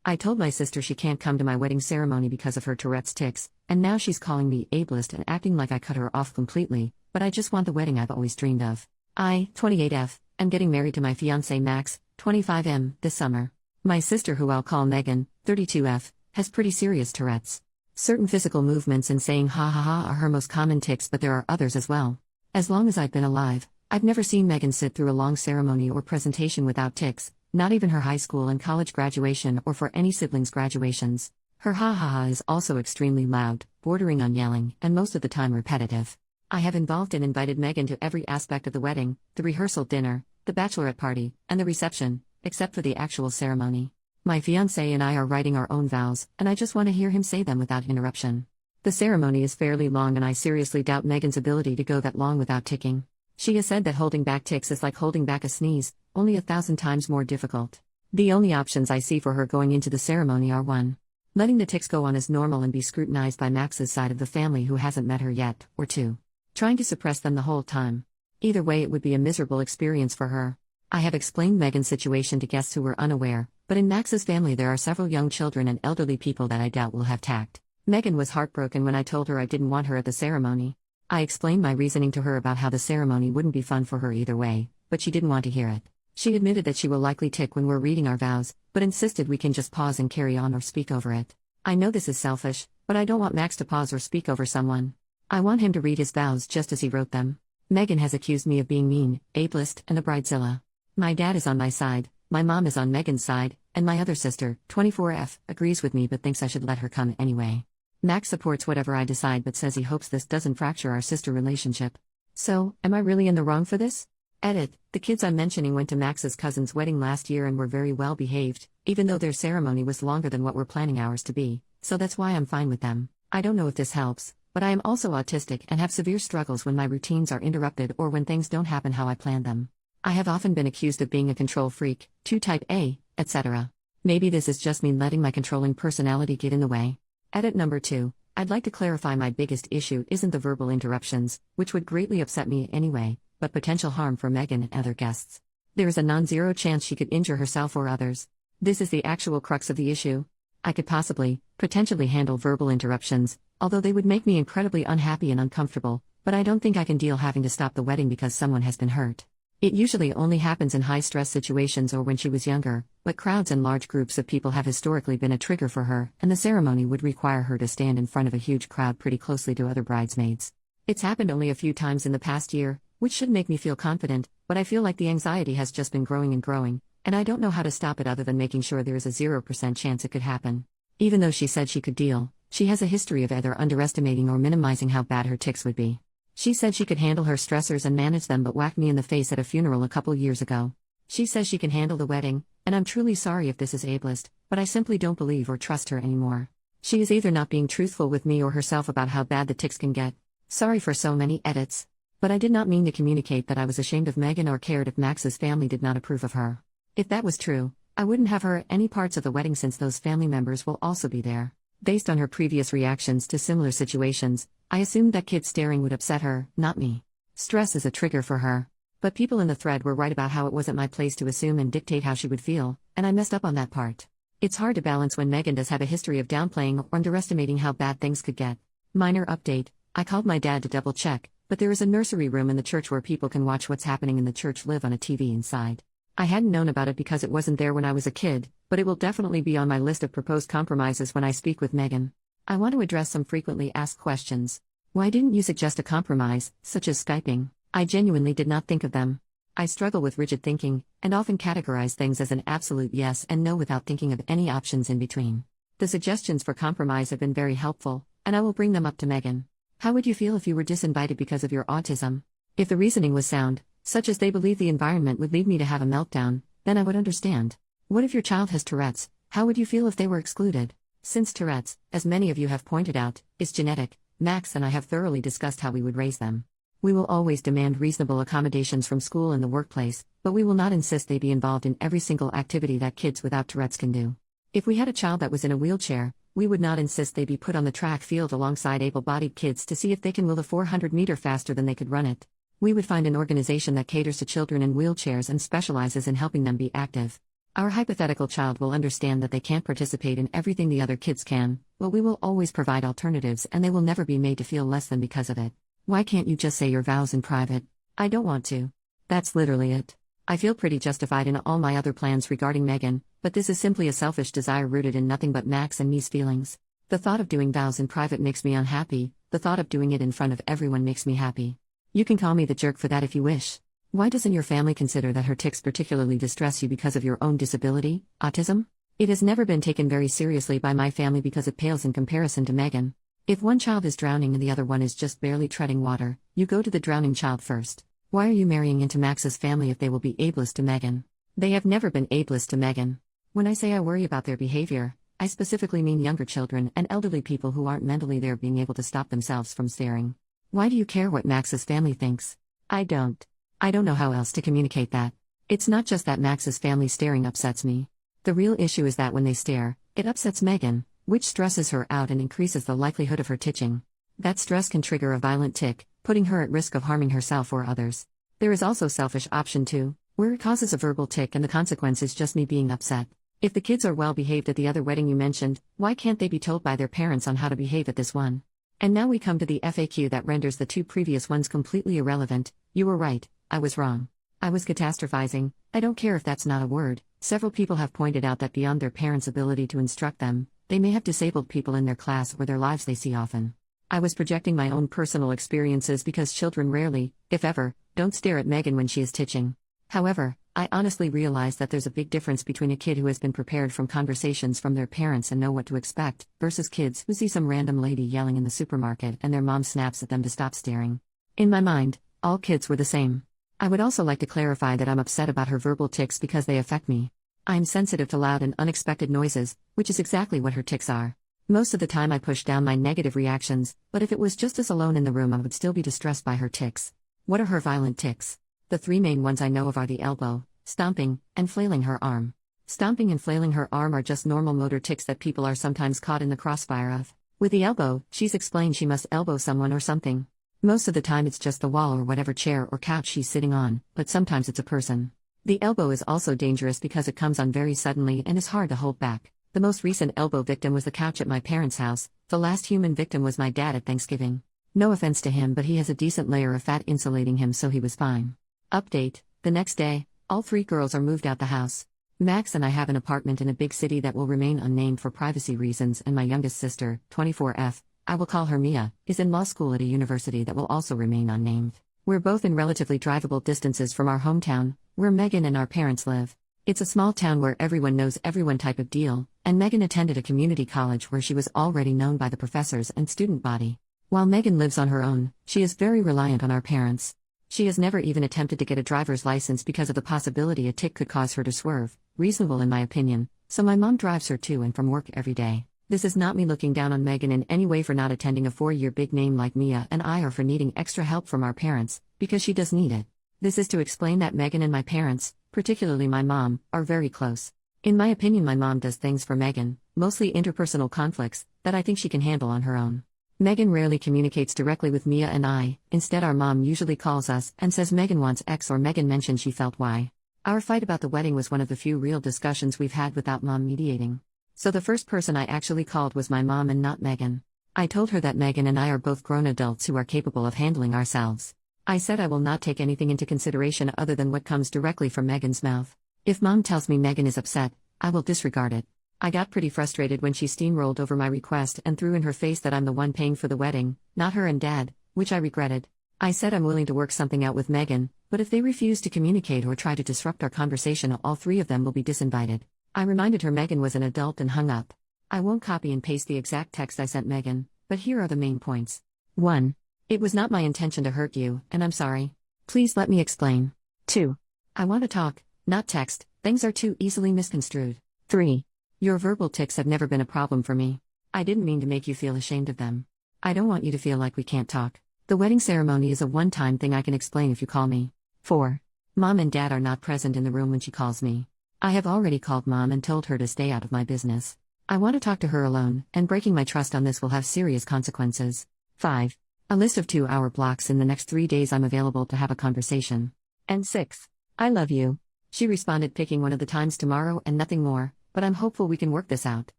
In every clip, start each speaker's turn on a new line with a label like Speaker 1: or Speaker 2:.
Speaker 1: I told my sister she can't come to my wedding ceremony because of her Tourette's tics, and now she's calling me ableist and acting like I cut her off completely, but I just want the wedding I've always dreamed of. I, 28F, am getting married to my fiancé Max, 25M, this summer. My sister, who I'll call Megan, 32F, has pretty serious Tourette's. Certain physical movements and saying ha ha ha are her most common tics, but there are others as well. As long as I've been alive, I've never seen Megan sit through a long ceremony or presentation without tics, not even her high school and college graduation or for any siblings' graduations. Her ha ha ha is also extremely loud, bordering on yelling, and most of the time repetitive. I have involved and invited Megan to every aspect of the wedding, the rehearsal dinner, the bachelorette party, and the reception, except for the actual ceremony. My fiancé and I are writing our own vows, and I just want to hear him say them without interruption. The ceremony is fairly long, and I seriously doubt Megan's ability to go that long without ticking. She has said that holding back tics is like holding back a sneeze, only 1,000 times more difficult. The only options I see for her going into the ceremony are 1. Letting the tics go on as normal and be scrutinized by Max's side of the family who hasn't met her yet, or 2. Trying to suppress them the whole time. Either way, it would be a miserable experience for her. I have explained Megan's situation to guests who were unaware, but in Max's family there are several young children and elderly people that I doubt will have tact. Megan was heartbroken when I told her I didn't want her at the ceremony. I explained my reasoning to her about how the ceremony wouldn't be fun for her either way, but she didn't want to hear it. She admitted that she will likely tic when we're reading our vows, but insisted we can just pause and carry on or speak over it. I know this is selfish, but I don't want Max to pause or speak over someone. I want him to read his vows just as he wrote them. Megan has accused me of being mean, ableist, and a bridezilla. My dad is on my side, my mom is on Megan's side, and my other sister, 24F, agrees with me but thinks I should let her come anyway. Max supports whatever I decide but says he hopes this doesn't fracture our sister relationship. So, am I really in the wrong for this? Edit: the kids I'm mentioning went to Max's cousin's wedding last year and were very well behaved, even though their ceremony was longer than what we're planning ours to be, so that's why I'm fine with them. I don't know if this helps, but I am also autistic and have severe struggles when my routines are interrupted or when things don't happen how I planned them. I have often been accused of being a control freak, 2 type A, etc. Maybe this is just me letting my controlling personality get in the way. Edit number 2. I'd like to clarify my biggest issue isn't the verbal interruptions, which would greatly upset me anyway, but potential harm for Megan and other guests. There is a non-zero chance she could injure herself or others. This is the actual crux of the issue. I could potentially handle verbal interruptions, although they would make me incredibly unhappy and uncomfortable, but I don't think I can deal having to stop the wedding because someone has been hurt. It usually only happens in high-stress situations or when she was younger, but crowds and large groups of people have historically been a trigger for her, and the ceremony would require her to stand in front of a huge crowd pretty closely to other bridesmaids. It's happened only a few times in the past year, which should make me feel confident, but I feel like the anxiety has just been growing and growing, and I don't know how to stop it other than making sure there is a 0% chance it could happen. Even though she said she could deal, she has a history of either underestimating or minimizing how bad her tics would be. She said she could handle her stressors and manage them but whacked me in the face at a funeral a couple years ago. She says she can handle the wedding, and I'm truly sorry if this is ableist, but I simply don't believe or trust her anymore. She is either not being truthful with me or herself about how bad the tics can get. Sorry for so many edits. But I did not mean to communicate that I was ashamed of Megan or cared if Max's family did not approve of her. If that was true, I wouldn't have her at any parts of the wedding since those family members will also be there. Based on her previous reactions to similar situations, I assumed that kids staring would upset her, not me. Stress is a trigger for her. But people in the thread were right about how it wasn't my place to assume and dictate how she would feel, and I messed up on that part. It's hard to balance when Megan does have a history of downplaying or underestimating how bad things could get. Minor update: I called my dad to double check, but there is a nursery room in the church where people can watch what's happening in the church live on a TV inside. I hadn't known about it because it wasn't there when I was a kid, but it will definitely be on my list of proposed compromises when I speak with Megan. I want to address some frequently asked questions. Why didn't you suggest a compromise, such as Skyping? I genuinely did not think of them. I struggle with rigid thinking, and often categorize things as an absolute yes and no without thinking of any options in between. The suggestions for compromise have been very helpful, and I will bring them up to Megan. How would you feel if you were disinvited because of your autism? If the reasoning was sound, such as they believe the environment would lead me to have a meltdown, then I would understand. What if your child has Tourette's? How would you feel if they were excluded? Since Tourette's, as many of you have pointed out, is genetic, Max and I have thoroughly discussed how we would raise them. We will always demand reasonable accommodations from school and the workplace, but we will not insist they be involved in every single activity that kids without Tourette's can do. If we had a child that was in a wheelchair, we would not insist they be put on the track field alongside able-bodied kids to see if they can will the 400-meter faster than they could run it. We would find an organization that caters to children in wheelchairs and specializes in helping them be active. Our hypothetical child will understand that they can't participate in everything the other kids can, but we will always provide alternatives and they will never be made to feel less than because of it. Why can't you just say your vows in private? I don't want to. That's literally it. I feel pretty justified in all my other plans regarding Megan, but this is simply a selfish desire rooted in nothing but Max and me's feelings. The thought of doing vows in private makes me unhappy, the thought of doing it in front of everyone makes me happy. You can call me the jerk for that if you wish. Why doesn't your family consider that her tics particularly distress you because of your own disability, autism? It has never been taken very seriously by my family because it pales in comparison to Megan. If one child is drowning and the other one is just barely treading water, you go to the drowning child first. Why are you marrying into Max's family if they will be ableist to Megan? They have never been ableist to Megan. When I say I worry about their behavior, I specifically mean younger children and elderly people who aren't mentally there being able to stop themselves from staring. Why do you care what Max's family thinks? I don't. I don't know how else to communicate that. It's not just that Max's family staring upsets me. The real issue is that when they stare, it upsets Megan, which stresses her out and increases the likelihood of her titching. That stress can trigger a violent tic, putting her at risk of harming herself or others. There is also selfish option 2, where it causes a verbal tic and the consequence is just me being upset. If the kids are well behaved at the other wedding you mentioned, why can't they be told by their parents on how to behave at this one? And now we come to the FAQ that renders the 2 previous ones completely irrelevant. You were right, I was wrong. I was catastrophizing. I don't care if that's not a word. Several people have pointed out that beyond their parents' ability to instruct them, they may have disabled people in their class or their lives they see often. I was projecting my own personal experiences because children rarely, if ever, don't stare at Megan when she is titching. However, I honestly realize that there's a big difference between a kid who has been prepared from conversations from their parents and know what to expect, versus kids who see some random lady yelling in the supermarket and their mom snaps at them to stop staring. In my mind, all kids were the same. I would also like to clarify that I'm upset about her verbal tics because they affect me. I'm sensitive to loud and unexpected noises, which is exactly what her tics are. Most of the time I push down my negative reactions, but if it was just us alone in the room I would still be distressed by her tics. What are her violent tics? The 3 main ones I know of are the elbow, stomping, and flailing her arm. Stomping and flailing her arm are just normal motor tics that people are sometimes caught in the crossfire of. With the elbow, she's explained she must elbow someone or something. Most of the time it's just the wall or whatever chair or couch she's sitting on, but sometimes it's a person. The elbow is also dangerous because it comes on very suddenly and is hard to hold back. The most recent elbow victim was the couch at my parents' house. The last human victim was my dad at Thanksgiving. No offense to him, but he has a decent layer of fat insulating him, so he was fine. Update: the next day, all 3 girls are moved out the house. Max and I have an apartment in a big city that will remain unnamed for privacy reasons, and my youngest sister, 24F, I will call her Mia, is in law school at a university that will also remain unnamed. We're both in relatively drivable distances from our hometown, where Megan and our parents live. It's a small town where everyone knows everyone type of deal, and Megan attended a community college where she was already known by the professors and student body. While Megan lives on her own, she is very reliant on our parents. She has never even attempted to get a driver's license because of the possibility a tic could cause her to swerve, reasonable in my opinion, so my mom drives her to and from work every day. This is not me looking down on Megan in any way for not attending a 4-year big name like Mia and I, or for needing extra help from our parents, because she does need it. This is to explain that Megan and my parents, particularly my mom, are very close. In my opinion, my mom does things for Megan, mostly interpersonal conflicts, that I think she can handle on her own. Megan rarely communicates directly with Mia and I. Instead, our mom usually calls us and says Megan wants X or Megan mentioned she felt Y. Our fight about the wedding was one of the few real discussions we've had without mom mediating. So the first person I actually called was my mom and not Megan. I told her that Megan and I are both grown adults who are capable of handling ourselves. I said I will not take anything into consideration other than what comes directly from Megan's mouth. If mom tells me Megan is upset, I will disregard it. I got pretty frustrated when she steamrolled over my request and threw in her face that I'm the one paying for the wedding, not her and dad, which I regretted. I said I'm willing to work something out with Megan, but if they refuse to communicate or try to disrupt our conversation, all 3 of them will be disinvited. I reminded her Megan was an adult and hung up. I won't copy and paste the exact text I sent Megan, but here are the main points. 1. It was not my intention to hurt you, and I'm sorry. Please let me explain. 2. I want to talk, not text. Things are too easily misconstrued. 3. Your verbal tics have never been a problem for me. I didn't mean to make you feel ashamed of them. I don't want you to feel like we can't talk. The wedding ceremony is a one-time thing I can explain if you call me. 4. Mom and dad are not present in the room when she calls me. I have already called mom and told her to stay out of my business. I want to talk to her alone, and breaking my trust on this will have serious consequences. 5. A list of 2-hour blocks in the next 3 days I'm available to have a conversation. And 6. I love you. She responded picking one of the times tomorrow and nothing more, but I'm hopeful we can work this out.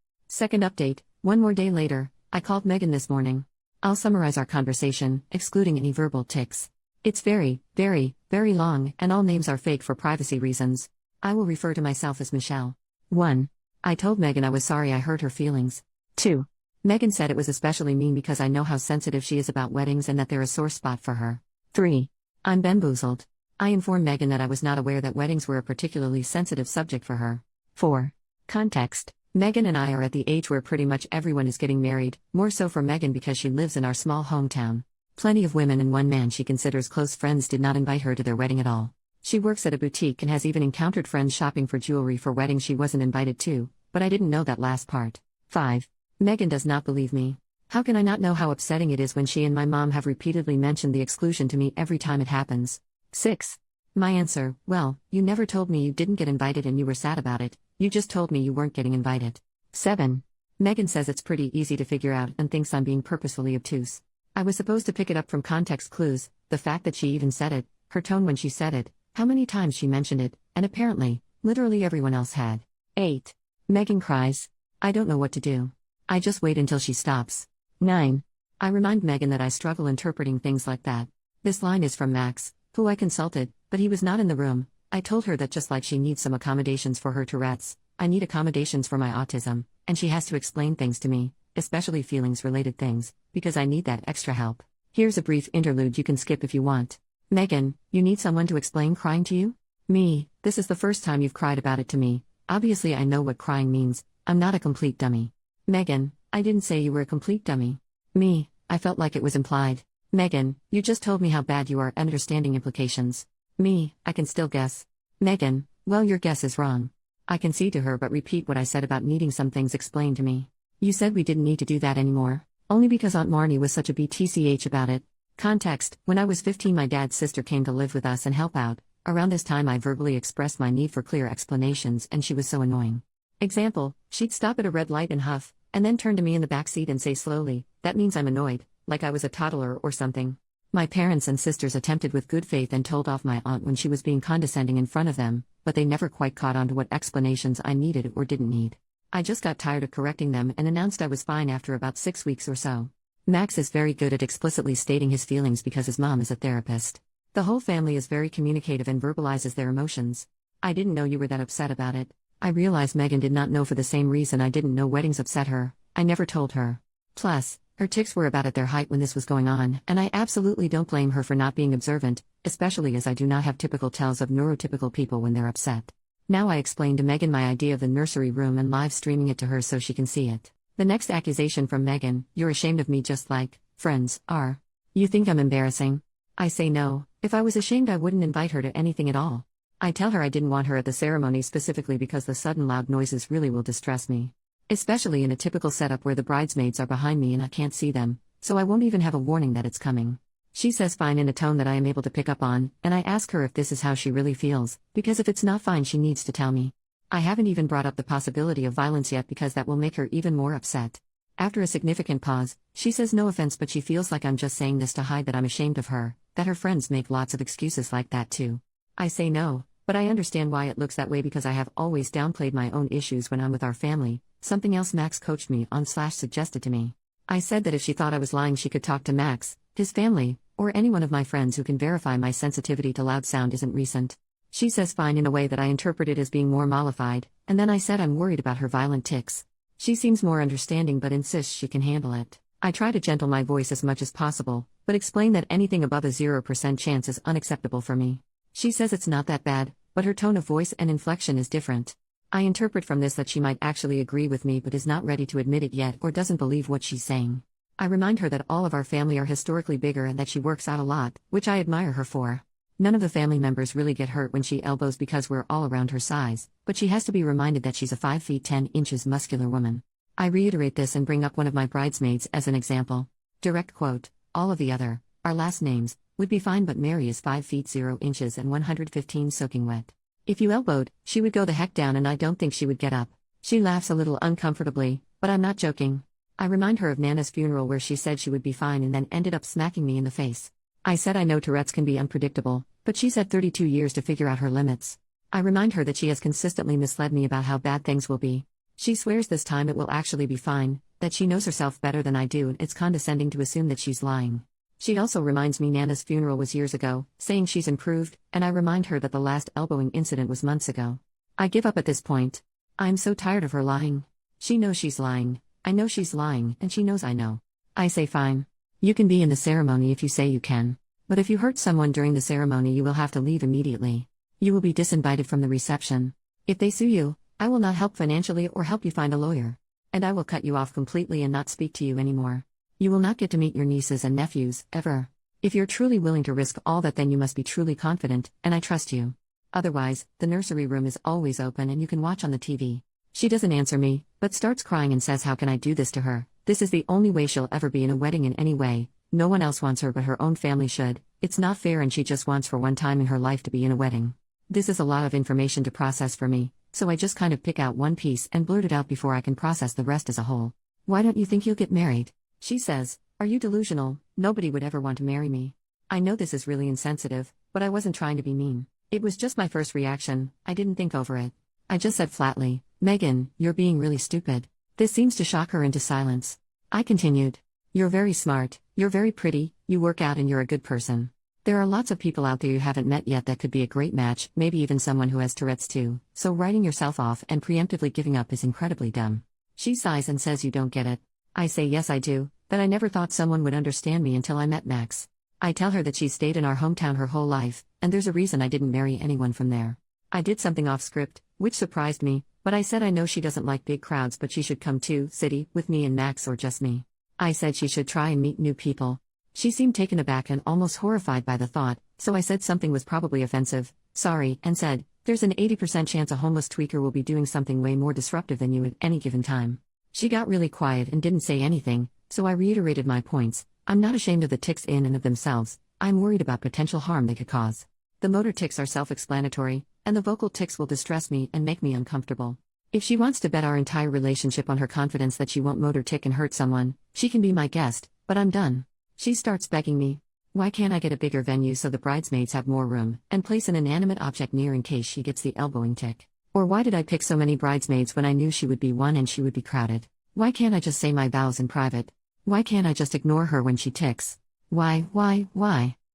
Speaker 1: Second update, one more day later, I called Megan this morning. I'll summarize our conversation, excluding any verbal tics. It's very, very, very long, and all names are fake for privacy reasons. I will refer to myself as Michelle. 1. I told Megan I was sorry I hurt her feelings. 2. Megan said it was especially mean because I know how sensitive she is about weddings and that they're a sore spot for her. 3. I'm bamboozled. I informed Megan that I was not aware that weddings were a particularly sensitive subject for her. 4. Context. Megan and I are at the age where pretty much everyone is getting married, more so for Megan because she lives in our small hometown. Plenty of women and one man she considers close friends did not invite her to their wedding at all. She works at a boutique and has even encountered friends shopping for jewelry for weddings she wasn't invited to, but I didn't know that last part. 5. Megan does not believe me. How can I not know how upsetting it is when she and my mom have repeatedly mentioned the exclusion to me every time it happens? 6. My answer, well, you never told me you didn't get invited and you were sad about it, you just told me you weren't getting invited. 7. Megan says it's pretty easy to figure out and thinks I'm being purposefully obtuse. I was supposed to pick it up from context clues, the fact that she even said it, her tone when she said it, how many times she mentioned it, and apparently, literally everyone else had. 8. Megan cries. I don't know what to do. I just wait until she stops. 9. I remind Megan that I struggle interpreting things like that. This line is from Max, who I consulted, but he was not in the room. I told her that just like she needs some accommodations for her Tourette's, I need accommodations for my autism, and she has to explain things to me, especially feelings-related things, because I need that extra help. Here's a brief interlude you can skip if you want. Megan, you need someone to explain crying to you? Me, this is the first time you've cried about it to me. Obviously I know what crying means, I'm not a complete dummy. Megan, I didn't say you were a complete dummy. Me, I felt like it was implied. Megan, you just told me how bad you are at understanding implications. Me, I can still guess. Megan, well your guess is wrong. I concede to her but repeat what I said about needing some things explained to me. You said we didn't need to do that anymore. Only because Aunt Marnie was such a BTCH about it. Context, when I was 15 my dad's sister came to live with us and help out. Around this time I verbally expressed my need for clear explanations and she was so annoying. Example, she'd stop at a red light and huff, and then turn to me in the backseat and say slowly, that means I'm annoyed, like I was a toddler or something. My parents and sisters attempted with good faith and told off my aunt when she was being condescending in front of them, but they never quite caught on to what explanations I needed or didn't need. I just got tired of correcting them and announced I was fine after about 6 weeks or so. Max is very good at explicitly stating his feelings because his mom is a therapist. The whole family is very communicative and verbalizes their emotions. I didn't know you were that upset about it. I realized Megan did not know for the same reason I didn't know weddings upset her. I never told her. Plus, her tics were about at their height when this was going on, and I absolutely don't blame her for not being observant, especially as I do not have typical tells of neurotypical people when they're upset. Now I explained to Megan my idea of the nursery room and live streaming it to her so she can see it. The next accusation from Megan, you're ashamed of me just like friends are. You think I'm embarrassing? I say no, if I was ashamed I wouldn't invite her to anything at all. I tell her I didn't want her at the ceremony specifically because the sudden loud noises really will distress me. Especially in a typical setup where the bridesmaids are behind me and I can't see them, so I won't even have a warning that it's coming. She says fine in a tone that I am able to pick up on, and I ask her if this is how she really feels, because if it's not fine she needs to tell me. I haven't even brought up the possibility of violence yet because that will make her even more upset. After a significant pause, she says no offense but she feels like I'm just saying this to hide that I'm ashamed of her, that her friends make lots of excuses like that too. I say no, but I understand why it looks that way because I have always downplayed my own issues when I'm with our family, something else Max coached me on / suggested to me. I said that if she thought I was lying she could talk to Max, his family, or any one of my friends who can verify my sensitivity to loud sound isn't recent. She says fine in a way that I interpreted as being more mollified, and then I said I'm worried about her violent tics. She seems more understanding but insists she can handle it. I try to gentle my voice as much as possible, but explain that anything above a 0% chance is unacceptable for me. She says it's not that bad, but her tone of voice and inflection is different. I interpret from this that she might actually agree with me but is not ready to admit it yet or doesn't believe what she's saying. I remind her that all of our family are historically bigger and that she works out a lot, which I admire her for. None of the family members really get hurt when she elbows because we're all around her size, but she has to be reminded that she's a 5 feet 10 inches muscular woman. I reiterate this and bring up one of my bridesmaids as an example. Direct quote, all of the other, our last names, would be fine but Mary is 5 feet 0 inches and 115 soaking wet. If you elbowed, she would go the heck down and I don't think she would get up. She laughs a little uncomfortably, but I'm not joking. I remind her of Nana's funeral where she said she would be fine and then ended up smacking me in the face. I said I know Tourette's can be unpredictable, but she's had 32 years to figure out her limits. I remind her that she has consistently misled me about how bad things will be. She swears this time it will actually be fine, that she knows herself better than I do, and it's condescending to assume that she's lying. She also reminds me Nana's funeral was years ago, saying she's improved, and I remind her that the last elbowing incident was months ago. I give up at this point. I'm so tired of her lying. She knows she's lying, I know she's lying, and she knows I know. I say fine. You can be in the ceremony if you say you can. But if you hurt someone during the ceremony, you will have to leave immediately. You will be disinvited from the reception. If they sue you, I will not help financially or help you find a lawyer. And I will cut you off completely and not speak to you anymore. You will not get to meet your nieces and nephews, ever. If you're truly willing to risk all that, then you must be truly confident, and I trust you. Otherwise, the nursery room is always open and you can watch on the TV. She doesn't answer me, but starts crying and says, how can I do this to her? This is the only way she'll ever be in a wedding in any way. No one else wants her but her own family should. It's not fair, and she just wants for one time in her life to be in a wedding. This is a lot of information to process for me, so I just kind of pick out one piece and blurt it out before I can process the rest as a whole. Why don't you think you'll get married? She says, are you delusional? Nobody would ever want to marry me. I know this is really insensitive, but I wasn't trying to be mean. It was just my first reaction, I didn't think over it. I just said flatly, Megan, you're being really stupid. This seems to shock her into silence. I continued, you're very smart, you're very pretty, you work out, and you're a good person. There are lots of people out there you haven't met yet that could be a great match, maybe even someone who has Tourette's too, so writing yourself off and preemptively giving up is incredibly dumb. She sighs and says, you don't get it. I say yes I do, that I never thought someone would understand me until I met Max. I tell her that she's stayed in our hometown her whole life, and there's a reason I didn't marry anyone from there. I did something off script, which surprised me, but I said I know she doesn't like big crowds, but she should come to city with me and Max, or just me. I said she should try and meet new people. She seemed taken aback and almost horrified by the thought, so I said something was probably offensive, sorry, and said, there's an 80% chance a homeless tweaker will be doing something way more disruptive than you at any given time. She got really quiet and didn't say anything, so I reiterated my points. I'm not ashamed of the tics in and of themselves, I'm worried about potential harm they could cause. The motor tics are self-explanatory, and the vocal tics will distress me and make me uncomfortable. If she wants to bet our entire relationship on her confidence that she won't motor tic and hurt someone, she can be my guest, but I'm done. She starts begging me. Why can't I get a bigger venue so the bridesmaids have more room, and place an inanimate object near in case she gets the elbowing tic? Or why did I pick so many bridesmaids when I knew she would be one and she would be crowded? Why can't I just say my vows in private? Why can't I just ignore her when she tics? Why?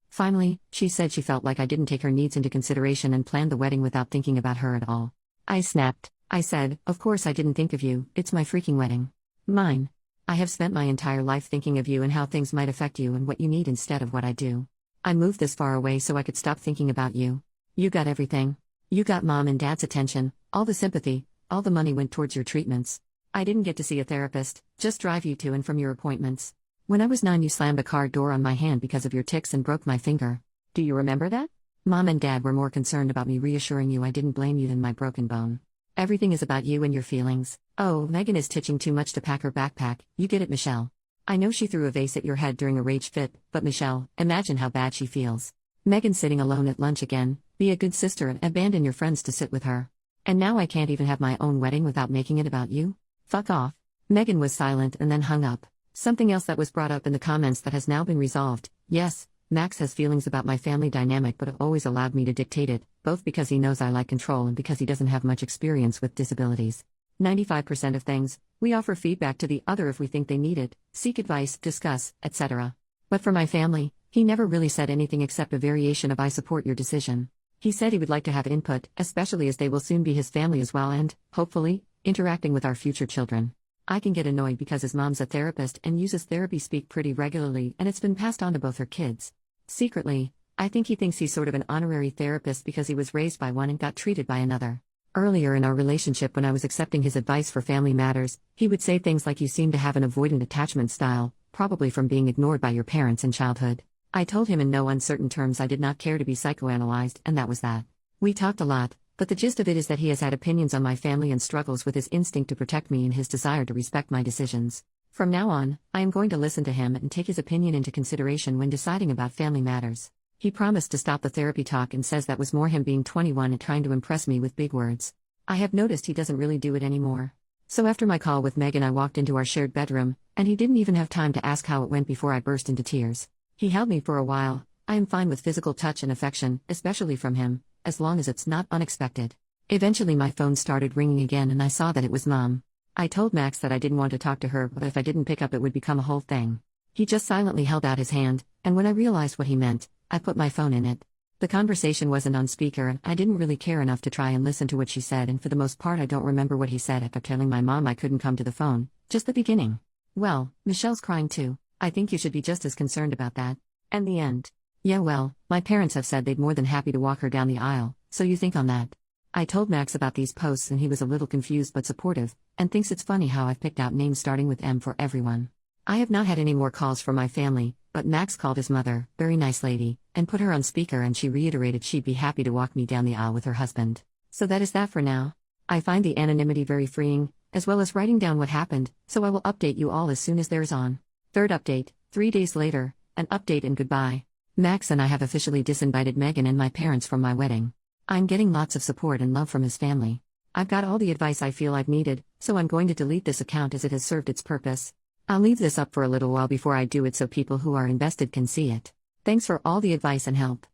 Speaker 1: Finally, she said she felt like I didn't take her needs into consideration and planned the wedding without thinking about her at all. I snapped. I said, of course I didn't think of you, it's my freaking wedding. Mine. I have spent my entire life thinking of you and how things might affect you and what you need instead of what I do. I moved this far away so I could stop thinking about you. You got everything. You got mom and dad's attention, all the sympathy, all the money went towards your treatments. I didn't get to see a therapist, just drive you to and from your appointments. When I was 9, you slammed a car door on my hand because of your tics and broke my finger. Do you remember that? Mom and dad were more concerned about me reassuring you I didn't blame you than my broken bone. Everything is about you and your feelings. Oh, Megan is titching too much to pack her backpack, you get it, Michelle. I know she threw a vase at your head during a rage fit, but Michelle, imagine how bad she feels. Megan sitting alone at lunch again, be a good sister and abandon your friends to sit with her. And now I can't even have my own wedding without making it about you? Fuck off. Megan was silent and then hung up. Something else that was brought up in the comments that has now been resolved. Yes, Max has feelings about my family dynamic but always allowed me to dictate it, both because he knows I like control and because he doesn't have much experience with disabilities. 95% of things, we offer feedback to the other if we think they need it, seek advice, discuss, etc. But for my family, he never really said anything except a variation of I support your decision. He said he would like to have input, especially as they will soon be his family as well and, hopefully, interacting with our future children. I can get annoyed because his mom's a therapist and uses therapy speak pretty regularly and it's been passed on to both her kids. Secretly, I think he thinks he's sort of an honorary therapist because he was raised by one and got treated by another. Earlier in our relationship when I was accepting his advice for family matters, he would say things like you seem to have an avoidant attachment style, probably from being ignored by your parents in childhood. I told him in no uncertain terms I did not care to be psychoanalyzed and that was that. We talked a lot, but the gist of it is that he has had opinions on my family and struggles with his instinct to protect me and his desire to respect my decisions. From now on, I am going to listen to him and take his opinion into consideration when deciding about family matters. He promised to stop the therapy talk and says that was more him being 21 and trying to impress me with big words. I have noticed he doesn't really do it anymore. So after my call with Megan I walked into our shared bedroom, and he didn't even have time to ask how it went before I burst into tears. He held me for a while. I am fine with physical touch and affection, especially from him, as long as it's not unexpected. Eventually my phone started ringing again and I saw that it was Mom. I told Max that I didn't want to talk to her, but if I didn't pick up it would become a whole thing. He just silently held out his hand, and when I realized what he meant, I put my phone in it. The conversation wasn't on speaker and I didn't really care enough to try and listen to what she said, and for the most part I don't remember what he said after telling my mom I couldn't come to the phone, just the beginning. Well, Michelle's crying too. I think you should be just as concerned about that. And the end. Yeah, well, my parents have said they'd more than happy to walk her down the aisle, so you think on that. I told Max about these posts and he was a little confused but supportive, and thinks it's funny how I've picked out names starting with M for everyone. I have not had any more calls from my family, but Max called his mother, very nice lady, and put her on speaker, and she reiterated she'd be happy to walk me down the aisle with her husband. So that is that for now. I find the anonymity very freeing, as well as writing down what happened, so I will update you all as soon as there is on. Third update, 3 days later, an update and goodbye. Max and I have officially disinvited Megan and my parents from my wedding. I'm getting lots of support and love from his family. I've got all the advice I feel I've needed, so I'm going to delete this account as it has served its purpose. I'll leave this up for a little while before I do it so people who are invested can see it. Thanks for all the advice and help.